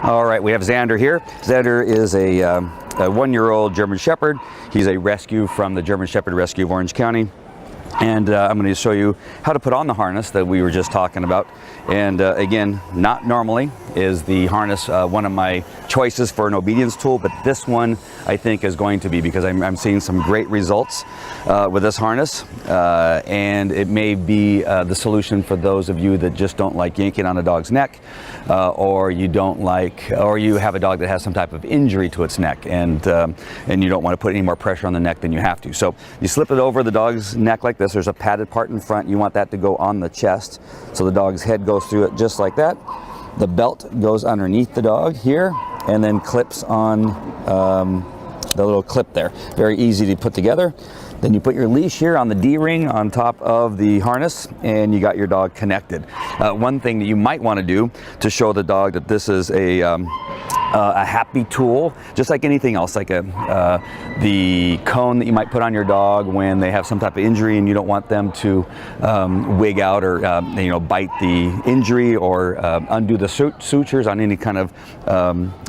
All right, we have Xander here. Xander is a 1-year-old German Shepherd. He's a rescue from the German Shepherd Rescue of Orange County. And I'm going to show you how to put on the harness that we were just talking about. And again, not normally is the harness one of my choices for an obedience tool, but this one I think is going to be, because I'm seeing some great results with this harness. And it may be the solution for those of you that just don't like yanking on a dog's neck, or you have a dog that has some type of injury to its neck, and you don't want to put any more pressure on the neck than you have to. So you slip it over the dog's neck like this. There's a padded part in front. You want that to go on the chest, so the dog's head goes through it just like that. The belt goes underneath the dog here and then clips on the little clip there. Very easy to put together. Then you put your leash here on the D-ring on top of the harness, and you got your dog connected. One thing that you might want to do to show the dog that this is a happy tool, just like anything else, like the cone that you might put on your dog when they have some type of injury and you don't want them to wig out or bite the injury or undo the sutures on any kind of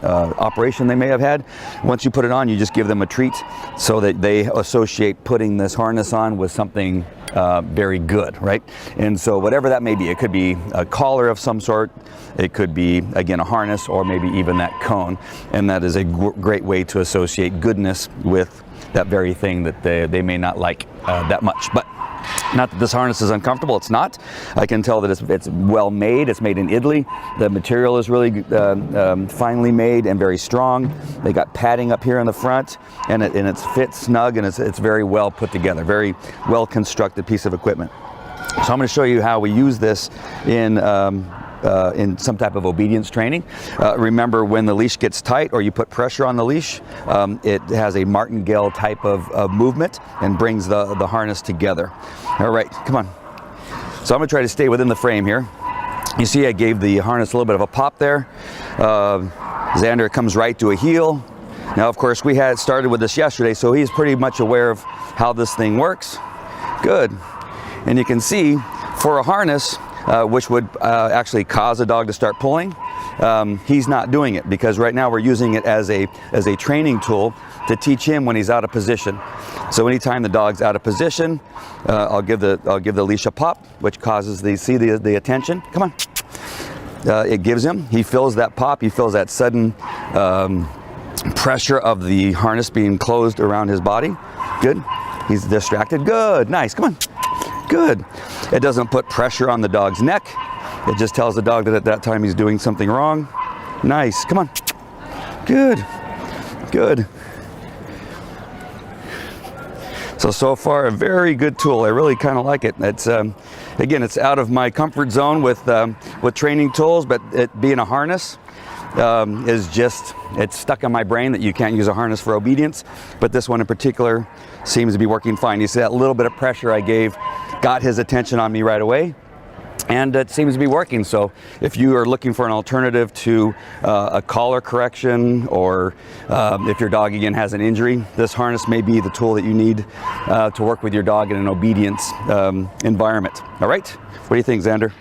operation they may have had. Once you put it on, you just give them a treat so that they associate putting this harness on with something very good, right? And so whatever that may be, it could be a collar of some sort, it could be, again, a harness, or maybe even that cone. And that is a great way to associate goodness with that very thing that they may not like that much. But not that this harness is uncomfortable, it's not. I can tell that it's well made. It's made in Italy. The material is really finely made and very strong. They got padding up here in the front, and it fits snug, and it's very well put together. Very well constructed piece of equipment. So I'm going to show you how we use this in some type of obedience training. Remember, when the leash gets tight or you put pressure on the leash, it has a martingale type of movement and brings the harness together. All right, come on. So I'm going to try to stay within the frame here. You see I gave the harness a little bit of a pop there. Xander comes right to a heel. Now, of course, we had started with this yesterday, so he's pretty much aware of how this thing works. Good. And you can see, for a harness, which would actually cause a dog to start pulling, he's not doing it, because right now we're using it as a training tool to teach him when he's out of position. So anytime the dog's out of position, I'll give the leash a pop, which causes the attention. Come on. It gives him. He feels that pop. He feels that sudden pressure of the harness being closed around his body. Good. He's distracted. Good. Nice. Come on. Good. It doesn't put pressure on the dog's neck. It just tells the dog that at that time he's doing something wrong. Nice. Come on. Good. Good. So far, a very good tool. I really kind of like it. It's again, it's out of my comfort zone with training tools, but it being a harness is just, it's stuck in my brain that you can't use a harness for obedience. But this one in particular seems to be working fine. You see that little bit of pressure I gave got his attention on me right away, and it seems to be working. So if you are looking for an alternative to a collar correction, or if your dog again has an injury, this harness may be the tool that you need to work with your dog in an obedience environment. All right, what do you think, Xander?